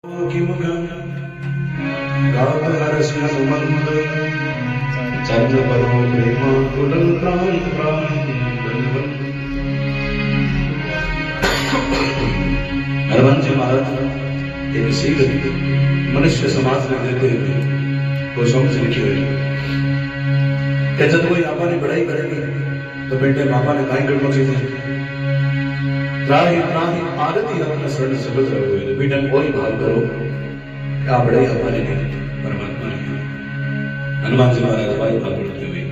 किमुखं गातहरस्मनुमन्द चन्द्रपरो प्रेमाकुलं प्राण हनुमान जी महाराज एक सीख मनुष्य समाज में देते हुए वो समझ लिखी हुई कि जब कोई आपा ने बड़ाई करेगी तो बेटे बापा ने काई गड़बड़ चीजें त्राही त्राही आरती अपने शरण से बच रहे हुए बेटा कोई भाव करो क्या बड़ाई आपा ने नहीं परमात्मा ने हनुमान जी महाराज भाई भाव करते हुए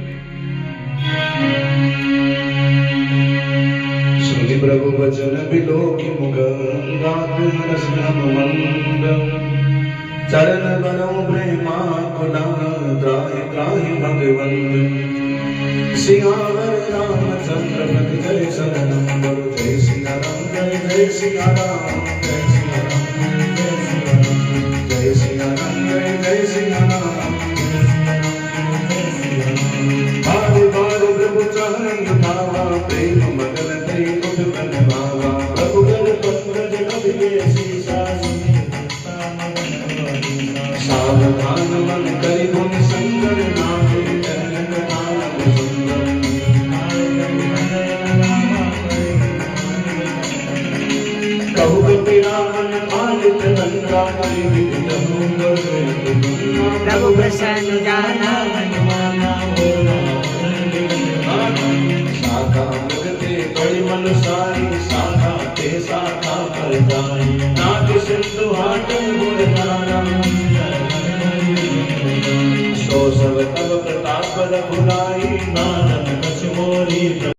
सुनि प्रभु वचन बिलो की मुगंगात हरस हनुमंद चरण बनो प्रेमा कुला त्राहि त्राहि भगवंत सियावर रामचंद्र पति जय सदनम बरु जय सिया राम जय सिया राम जय सिया राम जय सिया राम जय सिया राम बार बार प्रभु चरण धावा प्रेम मगन तई उठ बन भावा प्रभु गण पंकज अभिवेशी सावधान मन करि गुण संगर नामे चरण नाम सुंदर कहु बिरामन मालिक नंदा करि विघ्न भंग प्रभु प्रसन्न जाना हनुमाना शाखा मुगते बड़ी मनुसारी शाखा ते शाखा पर जाई नाथ सिंधु हाटन गुण धारा सो सब तब प्रताप रघुराई नानक कछ मोरी।